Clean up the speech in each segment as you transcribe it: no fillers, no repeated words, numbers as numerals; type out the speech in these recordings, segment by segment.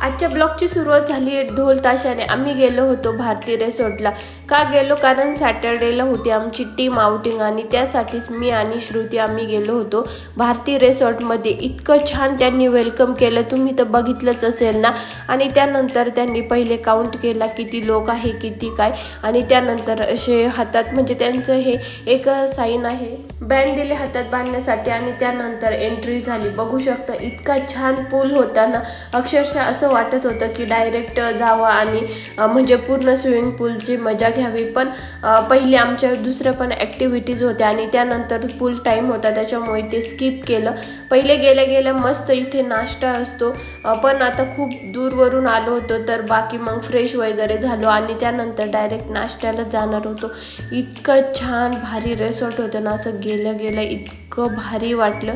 आजच्या ब्लॉगची सुरुवात झाली आहे ढोल ताशाने. आम्ही गेलो होतो भारती रिसॉर्टला. का गेलो? कारण सॅटर्डेला होती आमची टीम आउटिंग आणि त्यासाठीच मी आणि श्रुती आम्ही गेलो होतो भारती रिसॉर्टमध्ये. इतकं छान त्यांनी वेलकम केलं, तुम्ही तर बघितलंच असेल ना. आणि त्यानंतर त्यांनी पहिले काउंट केला किती लोक आहे किती काय, आणि त्यानंतर असे हातात म्हणजे त्यांचं हे एक साईन आहे, बँड दिले हातात बांधण्यासाठी, आणि त्यानंतर एंट्री झाली. बघू शकता इतका छान पूल होता ना, अक्षरशः असं वाटत होतं की डायरेक्ट जावं आणि म्हणजे पूर्ण स्विमिंग पूलची मजा घ्यावी. पण पहिले आमच्या दुसऱ्या पण ॲक्टिव्हिटीज होत्या आणि त्यानंतर पूल टाईम होता त्याच्यामुळे ते स्किप केलं. पहिले गेल्या गेल्या मस्त इथे नाश्ता असतो, पण आता खूप दूरवरून आलो होतो तर बाकी मग फ्रेश वगैरे झालो आणि त्यानंतर डायरेक्ट नाश्त्याला जाणार होतो. इतकं छान भारी रिसॉर्ट होतं ना, असं गेल्या गेल्या इतकं भारी वाटलं.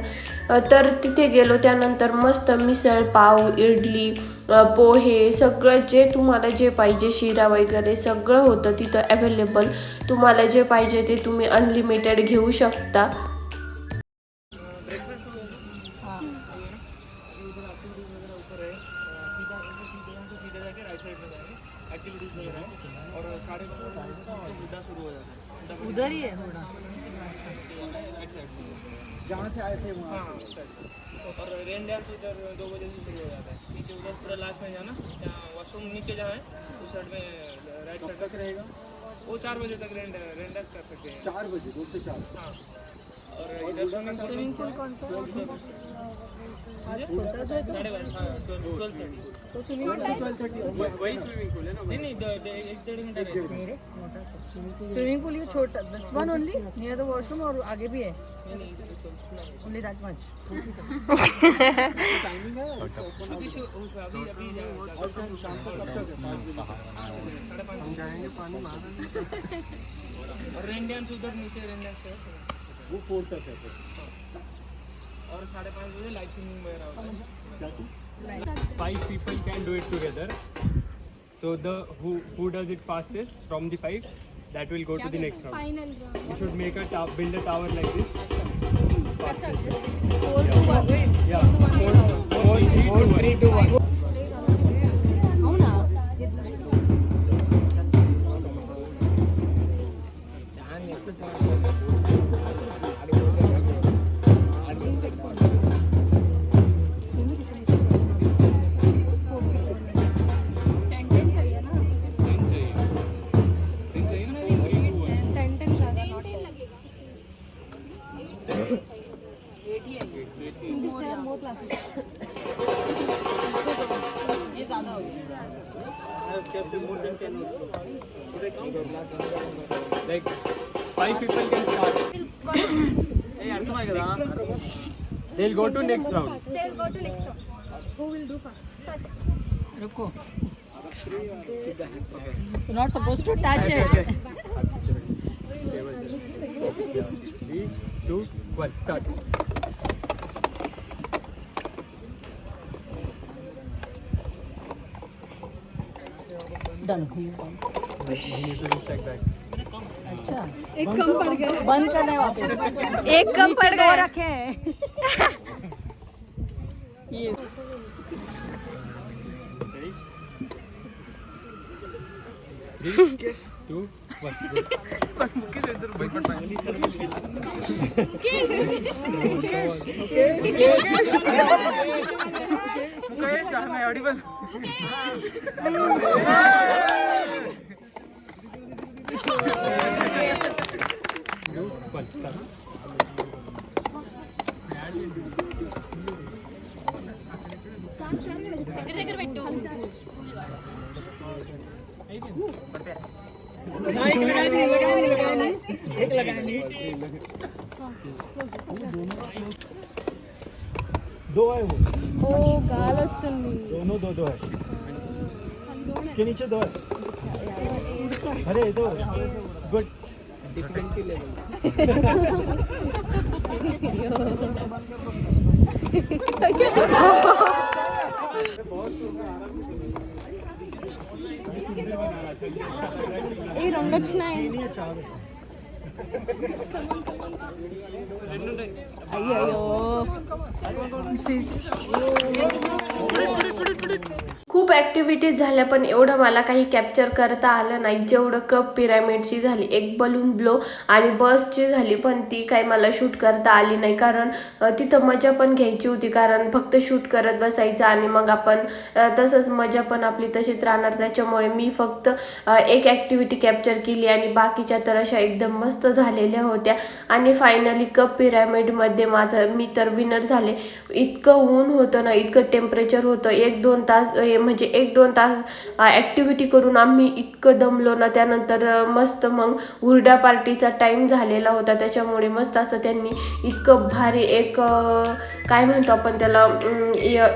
तर तिथे गेलो त्यानंतर मस्त मिसळ पाव, इडली, पोहे, सगळं जे तुम्हाला जे पाहिजे, शिरा वगैरे सगळं होतं तिथं अवेलेबल. तुम्हाला जे पाहिजे ते तुम्ही अनलिमिटेड घेऊ शकता. उधर ही है जहाँ से आए थे वहाँ और रेन डांस उधर 2 बजे से शुरू हो जाता है। नीचे उधर पूरा लास्ट में जाना, जहाँ वॉशरूम नीचे जहाँ है उस साइड में राइट साइड तक रहेगा। वो 4 बजे तक रेन डांस कर सकते हैं। 4 बजे 2 से 4। हाँ, और इधर स्विमिंग पूल कौन सा? छोटा जो है तो 12:30, हाँ 12:30। तो स्विमिंग पूल वही स्विमिंग पूल है ना? नहीं नहीं, 1-1.5 घंटा रहेगा। स्विमिंग पूल ये छोटा, this one only near the washroom, और आगे भी है नहीं नहीं, तो ओनली दैट मच। टाइमिंग है अभी अभी और टाइम शाम को कब तक है? 5 बजे तक। 5:30 हम जाएंगे पानी मारने। और रेन डांस उधर नीचे रेन डांस है वो 4 तक है फिर। और 5:30 बजे लाइव सिंगिंग वगैरह होता है। क्या चीज़? 5 people can do it together. So the who does it fastest from the 5, that will go to the next round. Final You should make a build a tower like this. अच्छा 4 to 1 Yeah. 4, 3, 2, 1. हो ना. Ten चाहिए ना, 10 चाहिए. 10 चाहिए ना? 4, 3, 2, 1. Ten ज़्यादा not लगेगा। बहुत क्लासेस ये ज़्यादा हो गया. Like 5 people can start. They'll go to next round. they'll go to next round. Who will do first? रुको. You're not supposed to touch it. 3, 2, 1, start. Done. Step back. अच्छा, एक कम पड़ गया. बंद करना है वापस. एक कम पड़ नीचे दो गया। रखे हैं. ये 3, 2, 1. దగ్గర పెట్టు. दो है वो। ఓ గాలి వస్తుంది. दोनों 2 है। इसके नीचे 2 है। अरे दो। गुड। Different level. ఈ రెండు వచ్చినాయి. అయ్యో खूप ॲक्टिव्हिटीज झाल्या पण एवढं मला काही कॅप्चर करता आलं नाही जेवढं कप पिरामिडची झाली. एक बलून ब्लो आणि बसची झाली पण ती काही मला शूट करता आली नाही, कारण तिथं मजा पण घ्यायची होती. कारण फक्त शूट करत बसायचं आणि मग आपण तसंच मजा पण आपली तशीच राहणार. त्याच्यामुळे मी फक्त एक ॲक्टिव्हिटी कॅप्चर केली आणि बाकीच्या तर अशा एकदम मस्त झालेल्या होत्या. आणि फायनली कप पिरामिडमध्ये मी तर विनर झाले. इतकं ऊन होतं ना, इतकं टेम्परेचर होतं. 1-2 तास म्हणजे 1-2 तास ॲक्टिव्हिटी करून आम्ही इतकं दमलो ना. त्यानंतर मस्त मग हुरडा पार्टीचा टाईम झालेला होता, त्याच्यामुळे मस्त असं त्यांनी इतकं भारी एक काय म्हणतो आपण त्याला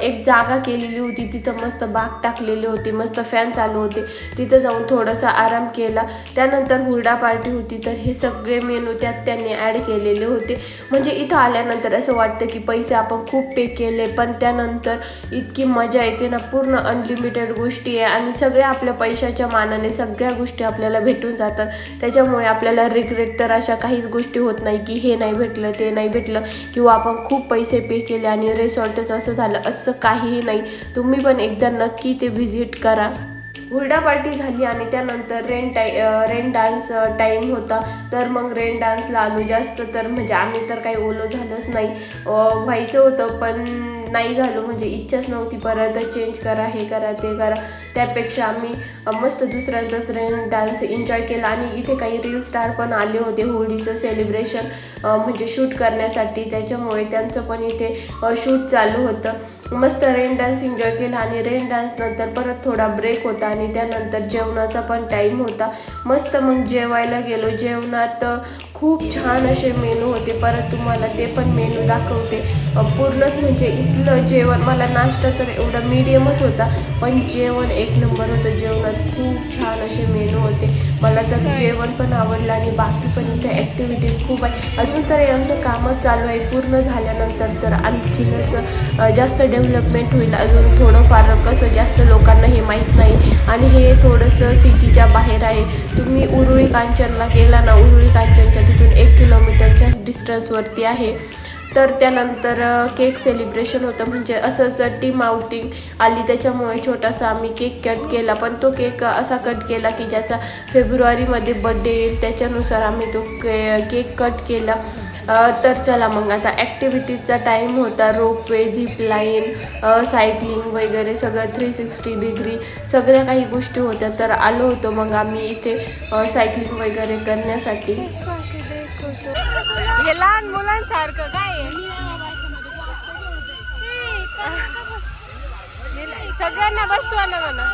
एक जागा केलेली होती. तिथं मस्त बाग टाकलेली होती, मस्त फॅन चालू होते. तिथं जाऊन थोडासा आराम केला. त्यानंतर हुरडा पार्टी होती तर हे सगळे मेनू त्यात त्यांनी ॲड केलेले होते. म्हणजे इथं आल्यानंतर असं वाटतं की पैसे आपण खूप पे केले, पण त्यानंतर इतकी मजा येते ना. पूर्ण अनलिमिटेड गोष्टी आहे आणि सगळ्या आपल्या पैशाच्या मानाने सगळ्या गोष्टी आपल्याला भेटून जातात. त्याच्यामुळे आपल्याला रिग्रेट तर अशा काहीच गोष्टी होत नाही की हे नाही भेटलं ते नाही भेटलं किंवा आपण खूप पैसे पे केले आणि रिसॉर्टच असं झालं, असं काहीही नाही. तुम्ही पण एकदा नक्की ते व्हिजिट करा. हुरडा पार्टी झाली आणि त्यानंतर रेन डान्स टाईम होता. तर मग रेन डान्सला आलो. जास्त तर म्हणजे आम्ही तर काही ओलं झालंच नाही. व्हायचं होतं पण नाही झालो, म्हणजे इच्छाच नव्हती परत चेंज करा, हे करा ते करा. त्यापेक्षा आम्ही मस्त दुसऱ्यांचाच रेन डान्स एन्जॉय केला. आणि इथे काही रील स्टार पण आले होते होळीचं सेलिब्रेशन म्हणजे शूट करण्यासाठी, त्याच्यामुळे त्यांचं पण इथे शूट चालू होतं. मस्त रेन डान्स एन्जॉय केला आणि रेन डान्स नंतर परत थोडा ब्रेक होता आणि त्यानंतर जेवणाचा पण टाईम होता. मस्त मग जेवायला गेलो. जेवणात खूप छान असे मेनू होते. परत तुम्हाला ते पण मेनू दाखवते. पूर्णच म्हणजे इथलं जेवण, मला नाश्ता तर एवढा मीडियमच होता पण जेवण एक नंबर होतं. जेवणात खूप छान असे मेनू होते. मला तर जेवण पण आवडलं आणि बाकी पण इथे ॲक्टिव्हिटीज खूप आहे. अजून तर आमचं कामच चालू आहे. पूर्ण झाल्यानंतर तर आणखीनच जास्त डेव्हलपमेंट होईल. अजून थोडंफार कसं जास्त लोकांना हे माहीत नाही आणि हे थोडंसं सिटीच्या बाहेर आहे. तुम्ही उरुळी कांचनला गेला ना, उरुळी कांचनच्या तिथून 1 किलोमीटरच्याच डिस्टन्सवरती आहे. तर त्यानंतर केक सेलिब्रेशन होतं, म्हणजे असंच टीम आउटिंग आली त्याच्यामुळे छोटासा आम्ही केक कट केला. पण तो केक असा कट केला की ज्याचा फेब्रुवारीमध्ये बड्डे येईल त्याच्यानुसार आम्ही तो केक कट केला. तर चला मग आता ॲक्टिव्हिटीजचा टाईम होता. रोपवे, झिपलाईन, सायकलिंग वगैरे सगळं 360 डिग्री सगळ्या काही गोष्टी होत्या. तर आलो होतो मग आम्ही इथे सायकलिंग वगैरे करण्यासाठी. हे लहान मुलांसारखं काय आहे? सगळ्यांना बसवा ना म्हणा.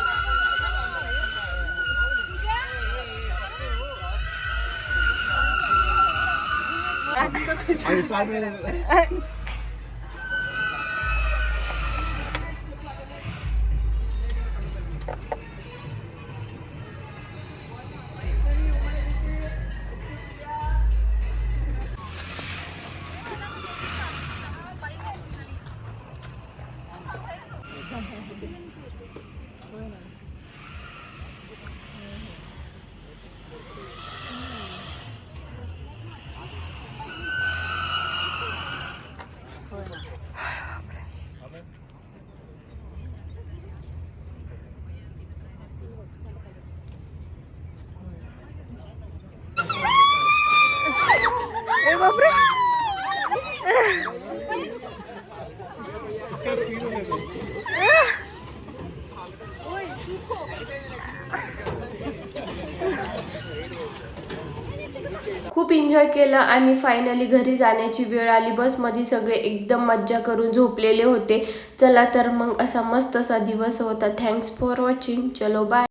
खूप एन्जॉय केला आणि फायनली घरी जाण्याची वेळ आली. बसमध्ये सगळे एकदम मज्जा करून झोपलेले होते. चला तर मग असा मस्त असा दिवस होता. Thanks for watching. चलो बाय.